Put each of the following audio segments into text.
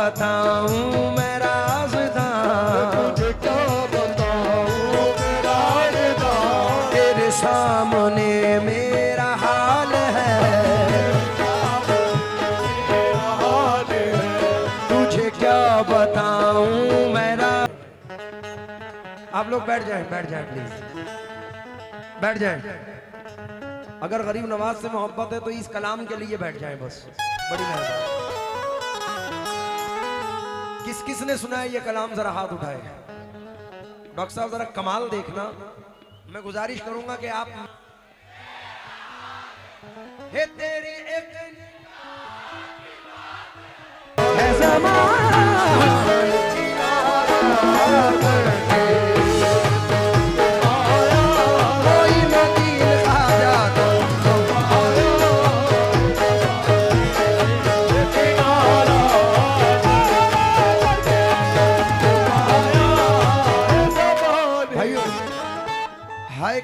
बताऊं मैं राज़दां, तुझे क्या बताऊं मेरा राज़दां, तेरे सामने मेरा हाल है, तुझे क्या बताऊं मेरा। आप लोग बैठ जाएं प्लीज, बैठ जाएं। अगर गरीब नवाज से मोहब्बत है तो इस कलाम के लिए बैठ जाएं बस, बड़ी मेहरबानी। किस किस ने सुना है ये कलाम, जरा हाथ उठाए। डॉक्टर साहब जरा कमाल देखना, मैं गुजारिश करूंगा कि आप हे तेरी एक है ज़माना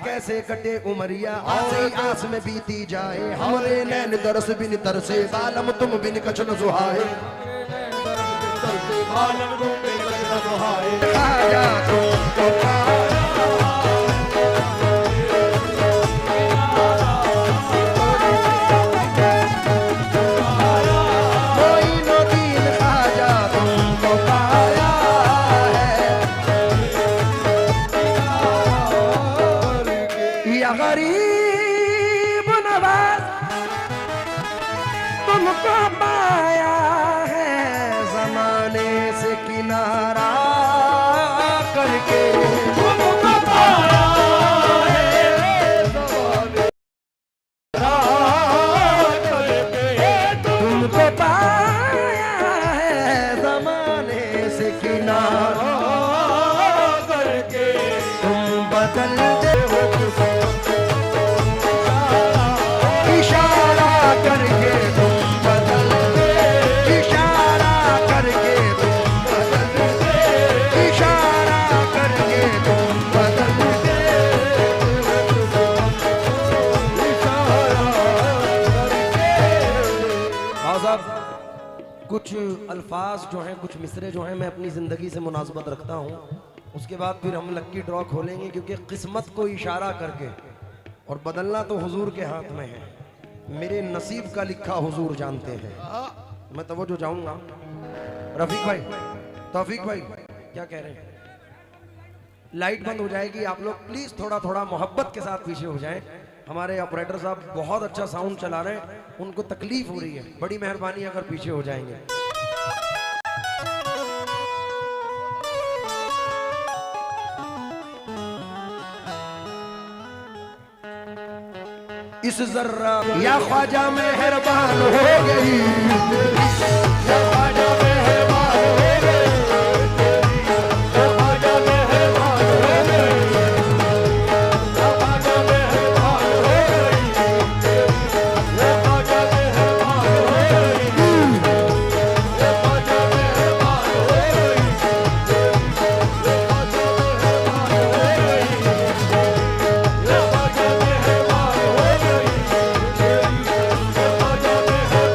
कैसे कटे उमरिया, आस में बीती जाए, हमारे नैन दरस बिन तरसे, बालम तुम बिन कछ न सुहाए, आजा तुमको गरीब नवाज तुमको पाया है, जमाने से किनारा करके तुमको पाया है, तुमको पाया है, जमाने से किनारा करके तुम बदल दे हो, इशारा करके तुम बदल दे, इशारा करके तुम बदल दे, इशारा करके तुम बदल दे, इशारा करके। कुछ अल्फाज जो हैं, कुछ मिसरे जो हैं, मैं अपनी ज़िंदगी से मुनासबत रखता हूँ, उसके बाद फिर हम लक्की ड्रॉ खोलेंगे, क्योंकि किस्मत को इशारा करके और बदलना तो हुजूर के हाथ में है, मेरे नसीब का लिखा हुजूर जानते हैं। मैं तवज्जो चाहूंगा, रफीक भाई, तौफीक भाई क्या कह रहे हैं? लाइट बंद हो जाएगी, आप लोग प्लीज थोड़ा थोड़ा मोहब्बत के साथ पीछे हो जाएं। हमारे ऑपरेटर साहब बहुत अच्छा साउंड चला रहे हैं, उनको तकलीफ हो रही है, बड़ी मेहरबानी अगर पीछे हो जाएंगे। इस जर्रा या ख्वाजा मेहरबान हो गई, या ख्वाजा मेहरबान हो गई, या ख्वाजा मेहरबान हो गई, या ख्वाजा मेहरबान हो गई, या ख्वाजा मेहरबान हो गई, या ख्वाजा मेहरबान हो गई, या ख्वाजा मेहरबान हो गई, या ख्वाजा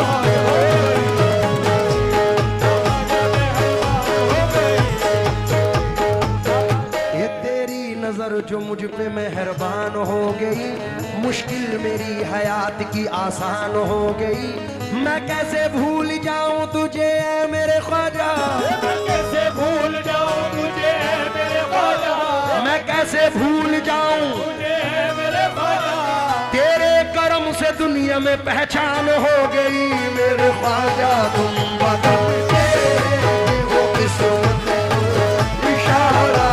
मेहरबान हो गई। जो मुझ पे मेहरबान हो गई, मुश्किल मेरी हयात की आसान हो गई, मैं कैसे भूल जाऊं तुझे ऐ मेरे ख्वाजा, मैं कैसे भूल जाऊं तुझे ऐ मेरे ख्वाजा, मैं कैसे भूल जाऊं तुझे ऐ मेरे ख्वाजा, तेरे करम से दुनिया में पहचान हो गई, मेरे ख्वाजा तुम बदलते हो किस्मत को इशारा।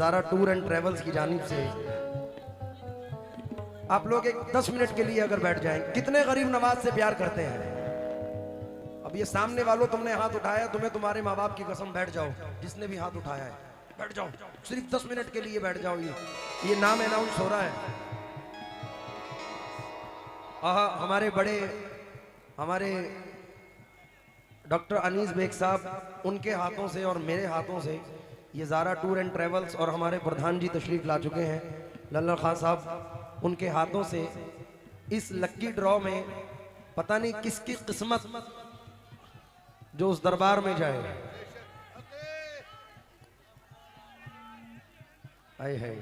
ज़ारा टूर एंड ट्रेवल्स की जानिब से आप लोग एक 10 मिनट के लिए अगर बैठ जाएं, कितने गरीब नवाज से प्यार करते हैं? अब ये सामने वालों तुमने हाथ उठाया, तुम्हें तुम्हारे माँ बाप की कसम बैठ जाओ, जिसने भी हाथ उठाया है बैठ जाओ, सिर्फ 10 मिनट के लिए बैठ जाओ। ये नाम अनाउंस हो रहा है। हमारे बड़े हमारे डॉक्टर अनीस बेग साहब, उनके हाथों से और मेरे हाथों से ये ज़ारा टूर एंड ट्रेवल्स और हमारे प्रधान जी तशरीफ ला चुके हैं, लल्ला खान साहब, उनके हाथों से इस लक्की ड्रॉ में पता नहीं किसकी किस्मत जो उस दरबार में जाए। आए है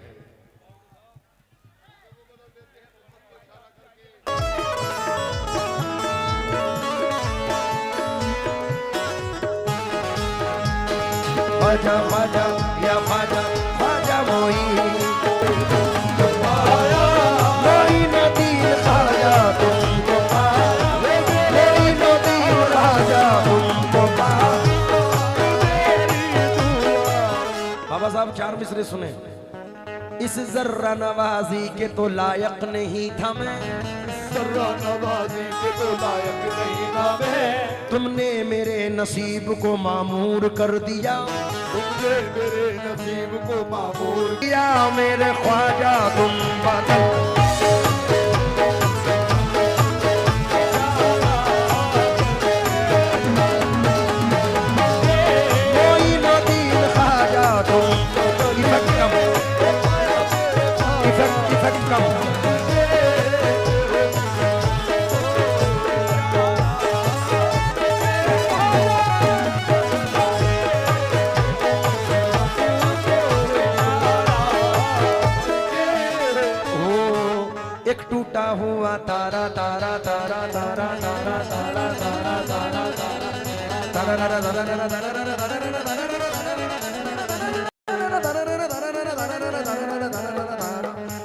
ख्वाजा ख्वाजा या ख्वाजा ख्वाजा मोई नदी ख्वाजा तुमको नदी ख्वाजा तुमको। बाबा साहब 4 मिसरे सुने। इस जर्रा नवाजी के तो लायक नहीं था मैं, जर्रा नवाजी के तो लायक नहीं था मैं, तुमने मेरे नसीब को मामूर कर दिया, तुमने मेरे नसीब को मामूर किया मेरे ख्वाजा तुम बदल। एक टूटा हुआ तारा तारा तारा तारा तारा तारा तारा तारा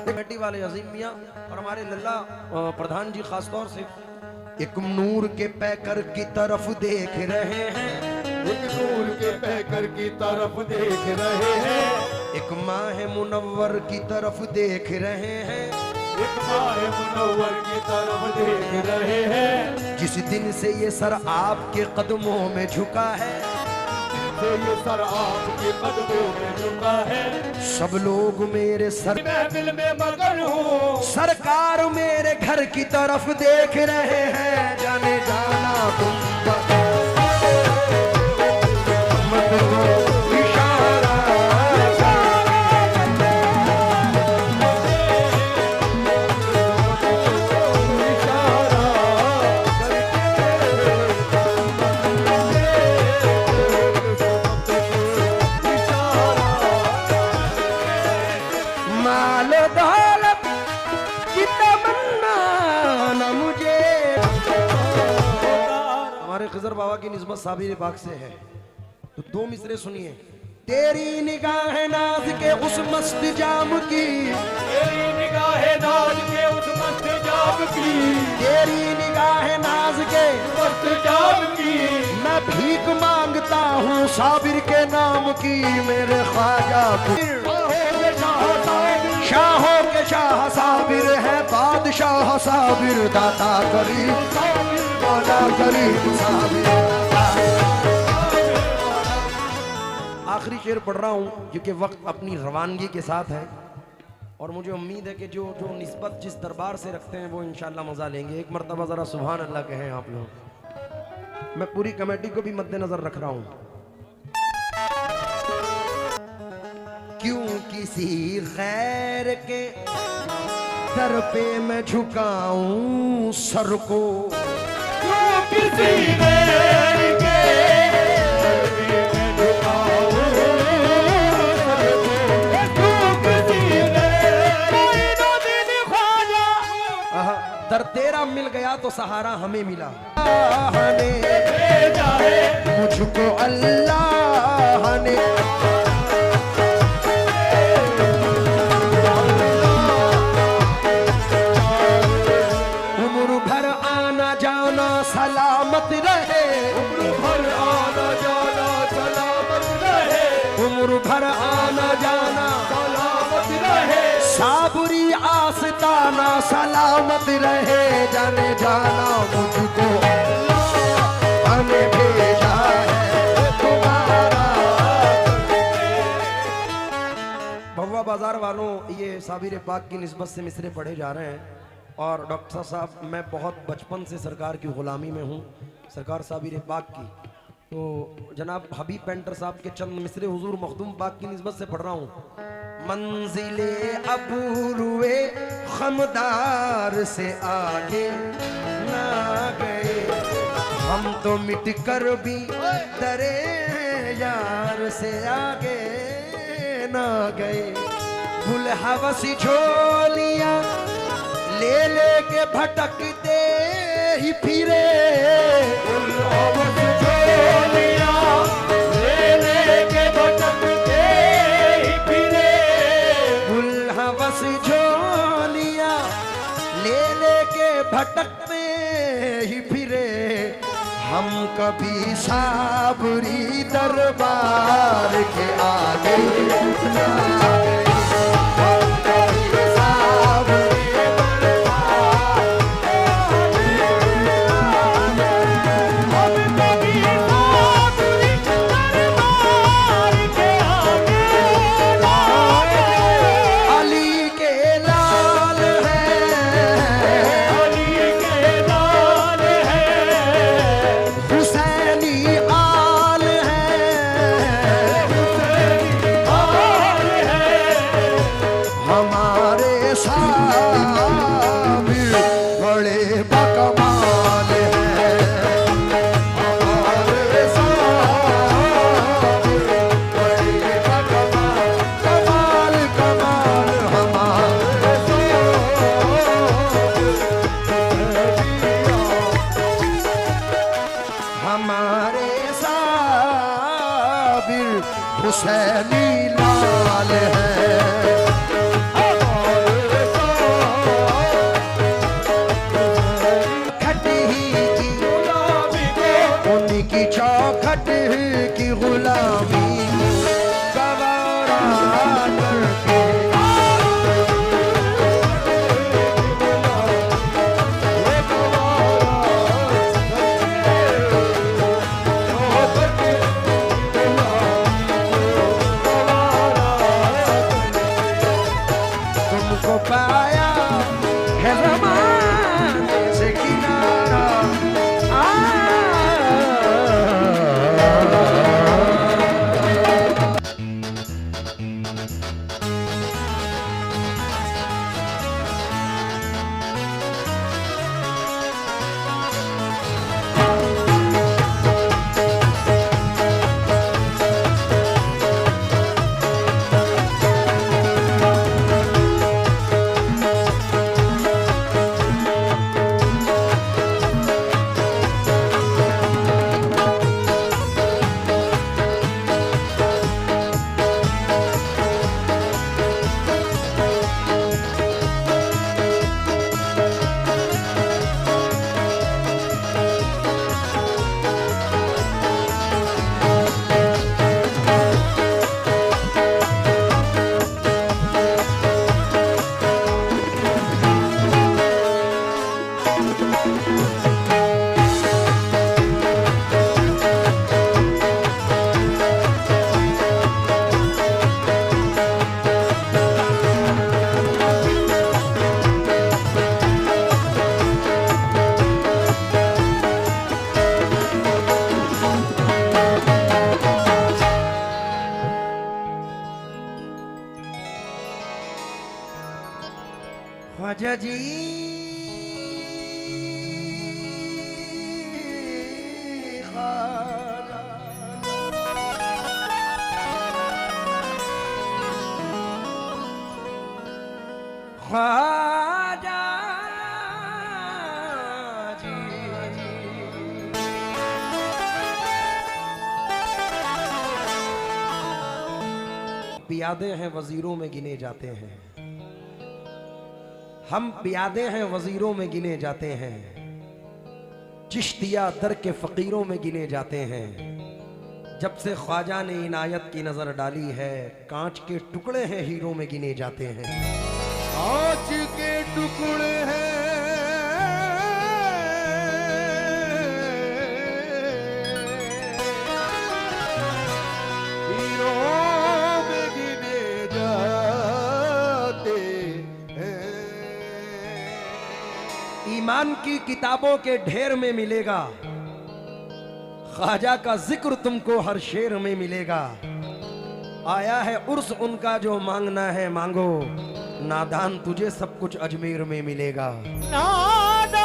बेटी वाले अजीम मियां और हमारे लल्ला प्रधान जी खास तौर से एक नूर के पैकर की तरफ देख रहे हैं, एक नूर के पैकर की तरफ देख रहे हैं, एक माह मुनव्वर की तरफ देख रहे हैं, एक माह मुनव्वर की तरफ देख रहे हैं। जिस दिन से ये सर आपके कदमों में झुका है, से ये सर आपके कदमों में झुका है, सब लोग मेरे सर महफिल में मगन हूँ, सरकार मेरे घर की तरफ देख रहे हैं। जाने जाना तुम मत हो इशारा, माल दौलत की तमन्ना न मुझे। हमारे खिजर बाबा की निस्बत साबिर पाक से है, तो 2 मिसरे सुनिए। तेरी निगाह नाज के उस मस्त जाम की, तेरी निगाह नाज के उस मस्त जाम की, तेरी निगाह नाज के मस्त जाम की, मैं भीख मांगता हूँ साबिर के नाम की। मेरे ख्वाजा शाहों के शाह साबिर है, बादशाह साबिर, दाता करीम मौला करीम साबिर। आखिरी शेर पढ़ रहा हूँ क्योंकि वक्त अपनी रवानगी के साथ है और मुझे उम्मीद है कि जो निस्बत जिस दरबार से रखते हैं वो इंशाल्लाह मज़ा लेंगे। एक मरतबा ज़रा सुभान अल्लाह कहें आप लोग। मैं पूरी कमेटी को भी मद्देनजर रख रहा हूँ। क्यों किसी गैर के दर पे मैं झुकाऊं सर को, क्यों किसी गैर के दर पे मैं झुकाऊं सर को, क्यों किसी गैर के दिन ख्वाजा। दर तेरा मिल गया तो सहारा हमें मिला, भेजा है मुझको अल्लाह ने। सलामत रहे उम्र भर आना जाना, सलामत रहे उम्र भर आना जाना साबरी आस्ताना सलामत रहे, जाने जाना मुझको हमें भेजा है तुम्हारा। भगवा बाजार वालों, ये साबिर पाक की निस्बत से मिसरे पढ़े जा रहे हैं। और डॉक्टर साहब, मैं बहुत बचपन से सरकार की गुलामी में हूँ, सरकार साबिर पाक की। तो जनाब हबीब पेंटर साहब के चंद मिसरे हुजूर मखदूम पाक की निस्बत से पढ़ रहा हूँ। मंजिले अबूरुए खमदार से आगे ना गए, हम तो मिट कर भी दरे यार से आगे ना गए। गुल हवसी झोलियां ले लेके भटकते ही फिरे, गुल हवस झोलियां ले लेके भटकते ही फिरे, गुल हवस झोलियां ले लेके भटकते ही फिरे। हम कभी साबरी दरबार के आगे ना गए, हम कभी साबरी हुसैनी लाल है। खट ही की गुलामी को, उनकी चौखट की गुलामी गवारा करके, पाया है ज़माने से किनारा। ख्वाजा जी ख्वाजा जी, पियादे हैं वजीरों में गिने जाते हैं, हम पियादे हैं वजीरों में गिने जाते हैं, चिश्तिया दर के फकीरों में गिने जाते हैं। जब से ख्वाजा ने इनायत की नजर डाली है, कांच के टुकड़े हैं हीरों में गिने जाते हैं। आज के टुकड़े हैं हीरों में गिने जाते हैं। ईमान की किताबों के ढेर में मिलेगा, ख्वाजा का जिक्र तुमको हर शेर में मिलेगा। आया है उर्स उनका जो मांगना है मांगो, नादान तुझे सब कुछ अजमेर में मिलेगा। नादान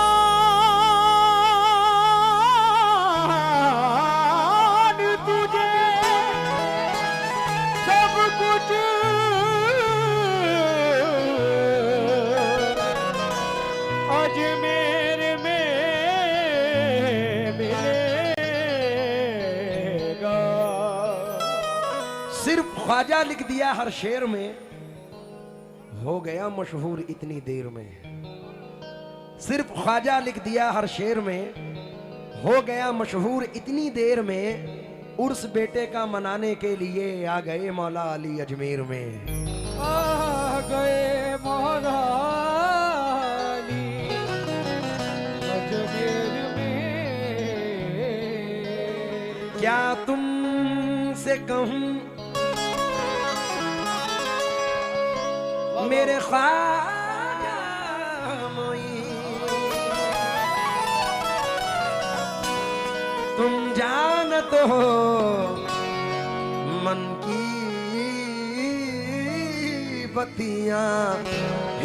तुझे सब कुछ अजमेर में मिलेगा। सिर्फ ख्वाजा लिख दिया हर शेर में, हो गया मशहूर इतनी देर में। सिर्फ ख्वाजा लिख दिया हर शेर में, हो गया मशहूर इतनी देर में। उर्स बेटे का मनाने के लिए आ गए मौला अली अजमेर में। आ गए मौला अली अजमेर में। क्या तुमसे कहूं मेरे ख्वाजा मोई, तुम जानत हो मन की बतियां